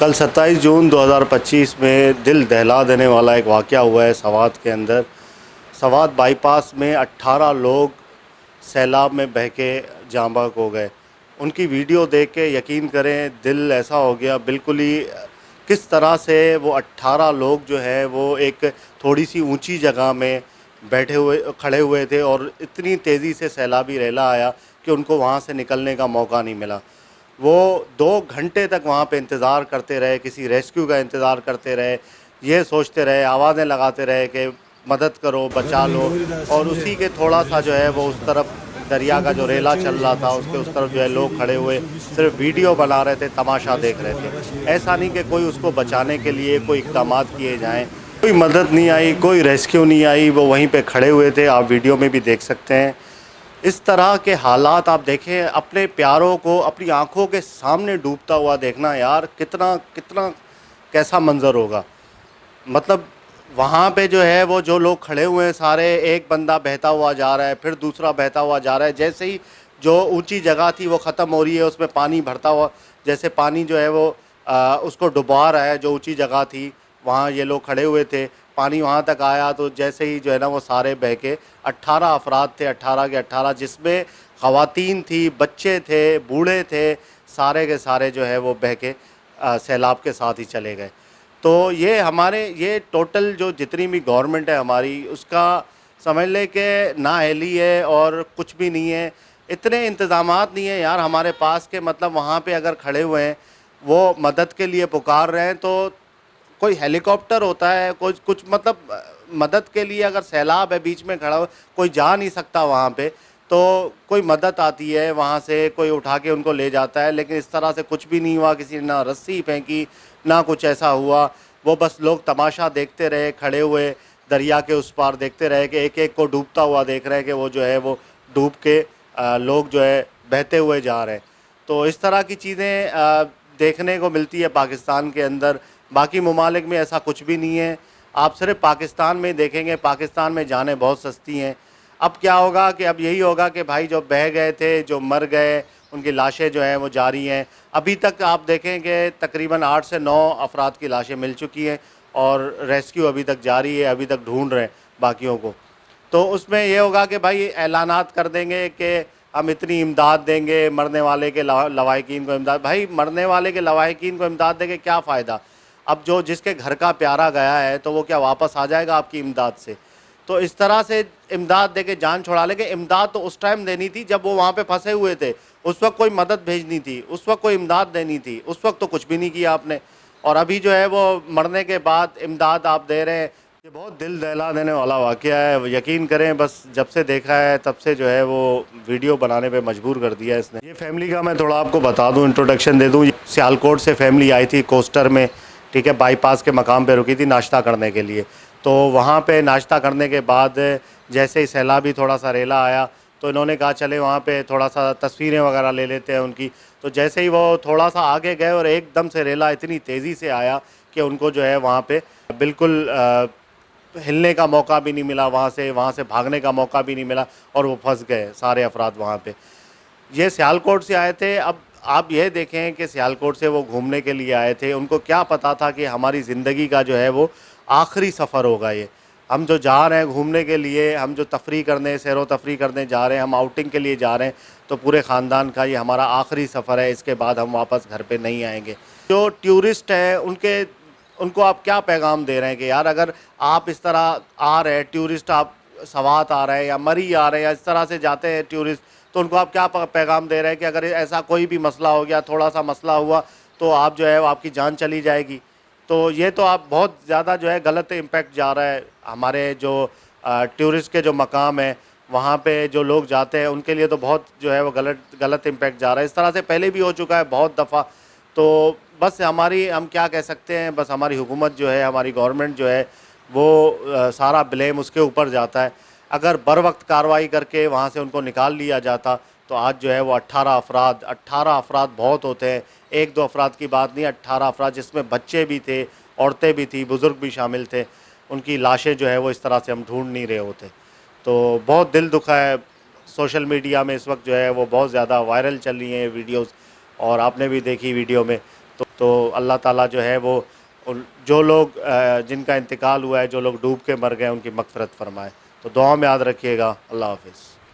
कल 27 जून 2025 में दिल दहला देने वाला एक वाक़या हुआ है सवात के अंदर। सवात बाईपास में 18 लोग सैलाब में बह के जाँ बहक हो गए। उनकी वीडियो देख के यकीन करें दिल ऐसा हो गया बिल्कुल ही, किस तरह से वो 18 लोग जो है वो एक थोड़ी सी ऊंची जगह में खड़े हुए थे और इतनी तेज़ी से सैलाबी रेला आया कि उनको वहाँ से निकलने का मौका नहीं मिला। वो 2 घंटे तक वहाँ पे इंतज़ार करते रहे, किसी रेस्क्यू का इंतज़ार करते रहे, ये सोचते रहे, आवाज़ें लगाते रहे कि मदद करो, बचा लो। और उसी के थोड़ा सा जो है वो उस तरफ दरिया का जो रेला चल रहा था उसके उस तरफ जो है लोग खड़े हुए सिर्फ वीडियो बना रहे थे, तमाशा देख रहे थे। ऐसा नहीं कि कोई उसको बचाने के लिए कोई इक़दामात किए जाएँ, कोई मदद नहीं आई, कोई रेस्क्यू नहीं आई, वो वहीं पे खड़े हुए थे। आप वीडियो में भी देख सकते हैं। इस तरह के हालात आप देखें, अपने प्यारों को अपनी आंखों के सामने डूबता हुआ देखना यार कितना कितना कैसा मंज़र होगा। मतलब वहाँ पे जो है वो जो लोग खड़े हुए हैं सारे, एक बंदा बहता हुआ जा रहा है, फिर दूसरा बहता हुआ जा रहा है। जैसे ही जो ऊंची जगह थी वो ख़त्म हो रही है, उसमें पानी भरता हुआ, जैसे पानी जो है वो उसको डुबा रहा है। जो ऊंची जगह थी वहाँ ये लोग खड़े हुए थे, पानी वहाँ तक आया तो जैसे ही जो है ना वो सारे बह के 18 अफराद थे, 18 के 18, जिसमें ख़वातीन थी, बच्चे थे, बूढ़े थे, सारे के सारे जो है वो बह के सैलाब के साथ ही चले गए। तो ये टोटल जो जितनी भी गवर्नमेंट है हमारी, उसका समझ लें कि नाअहली है और कुछ भी नहीं है। इतने इंतज़ामात नहीं है यार हमारे पास के, मतलब वहाँ पे अगर खड़े हुए हैं वो मदद के लिए पुकार रहे हैं तो कोई हेलीकॉप्टर होता है, कोई कुछ मतलब मदद के लिए अगर सैलाब है बीच में खड़ा हो, कोई जा नहीं सकता वहाँ पे, तो कोई मदद आती है वहाँ से, कोई उठा के उनको ले जाता है। लेकिन इस तरह से कुछ भी नहीं हुआ, किसी ने ना रस्सी फेंकी ना कुछ ऐसा हुआ। वो बस लोग तमाशा देखते रहे, खड़े हुए दरिया के उस पार देखते रहे कि एक एक को डूबता हुआ देख रहे हैं कि वो जो है वो डूब के लोग जो है बहते हुए जा रहे हैं। तो इस तरह की चीज़ें देखने को मिलती है पाकिस्तान के अंदर। बाकी ममालिक में ऐसा कुछ भी नहीं है। आप सिर्फ पाकिस्तान में देखेंगे, पाकिस्तान में जानें बहुत सस्ती हैं। अब क्या होगा कि अब यही होगा कि भाई जो बह गए थे, जो मर गए, उनकी लाशें जो हैं वो जारी हैं। अभी तक आप देखें कि तकरीबन 8 से 9 अफराद की लाशें मिल चुकी हैं और रेस्क्यू अभी तक जारी है, अभी तक ढूंढ रहे हैं बाकियों को। तो उसमें ये होगा कि भाई ऐलानात कर देंगे कि हम इतनी इमदाद देंगे, मरने वाले के लवाहिकीन को इमदाद। भाई मरने वाले के लवाहिकीन को इमदाद देंगे क्या फ़ायदा? अब जो जिसके घर का प्यारा गया है तो वो क्या वापस आ जाएगा आपकी इमदाद से? तो इस तरह से इमदाद दे के जान छुड़ा लेंगे। इमदाद तो उस टाइम देनी थी जब वो वहाँ पे फंसे हुए थे, उस वक्त कोई मदद भेजनी थी, उस वक्त कोई इमदाद देनी थी, उस वक्त तो कुछ भी नहीं किया आपने। और अभी जो है वो मरने के बाद इमदाद आप दे रहे हैं। ये बहुत दिल दहला देने वाला वाक़या है। यकीन करें बस जब से देखा है तब से जो है वो वीडियो बनाने पे मजबूर कर दिया है इसने। ये फैमिली का मैं थोड़ा आपको बता दूं, इंट्रोडक्शन दे दूं। सियालकोट से फैमिली आई थी कोस्टर में, ठीक है, बाईपास के मकाम पे रुकी थी नाश्ता करने के लिए। तो वहाँ पे नाश्ता करने के बाद जैसे ही सैलाबी थोड़ा सा रेला आया तो इन्होंने कहा चले वहाँ पे थोड़ा सा तस्वीरें वगैरह ले लेते हैं उनकी। तो जैसे ही वो थोड़ा सा आगे गए और एकदम से रेला इतनी तेज़ी से आया कि उनको जो है वहाँ पे बिल्कुल हिलने का मौका भी नहीं मिला, वहाँ से भागने का मौका भी नहीं मिला और वो फंस गए सारे अफराद वहाँ पे। ये सियालकोट से आए थे। अब आप ये देखें कि सियालकोट से वो घूमने के लिए आए थे, उनको क्या पता था कि हमारी ज़िंदगी का जो है वो आखिरी सफ़र होगा ये। हम जो जा रहे हैं घूमने के लिए, हम जो तफरी करने, सैर व तफरी करने जा रहे हैं, हम आउटिंग के लिए जा रहे हैं, तो पूरे ख़ानदान का ये हमारा आखिरी सफ़र है, इसके बाद हम वापस घर पे नहीं आएंगे। जो टूरिस्ट हैं उनको आप क्या पैगाम दे रहे हैं कि यार अगर आप इस तरह आ रहे हैं टूरिस्ट, आप सवात आ रहे हैं या मरी आ रहे हैं या इस तरह से जाते हैं टूरिस्ट, तो उनको आप क्या पैगाम दे रहे हैं कि अगर ऐसा कोई भी मसला हो गया, थोड़ा सा मसला हुआ, तो आप जो है वो आपकी जान चली जाएगी। तो ये तो आप बहुत ज़्यादा जो है गलत इम्पैक्ट जा रहा है हमारे जो टूरिस्ट के जो मकाम है वहाँ पे जो लोग जाते हैं उनके लिए, तो बहुत जो है वो गलत इम्पैक्ट जा रहा है। इस तरह से पहले भी हो चुका है बहुत दफ़ा। तो बस हम क्या कह सकते हैं, बस हमारी हुकूमत जो है, हमारी गवर्नमेंट जो है वो सारा ब्लेम उसके ऊपर जाता है। अगर बर वक्त कार्रवाई करके वहाँ से उनको निकाल लिया जाता तो आज जो है वो 18 अफराद बहुत होते हैं, 1-2 अफराद की बात नहीं, 18 अफराद जिसमें बच्चे भी थे, औरतें भी थी, बुज़ुर्ग भी शामिल थे, उनकी लाशें जो है वो इस तरह से हम ढूंढ नहीं रहे होते। तो बहुत दिल दुखा है। सोशल मीडिया में इस वक्त जो है वो बहुत ज़्यादा वायरल चल रही हैं वीडियोज़, और आपने भी देखी वीडियो में। तो تو اللہ تعالیٰ جو ہے وہ جو لوگ جن کا انتقال ہوا ہے، جو لوگ ڈوب کے مر گئے، ان کی مغفرت فرمائے. تو دعا میں یاد رکھیے گا. اللہ حافظ.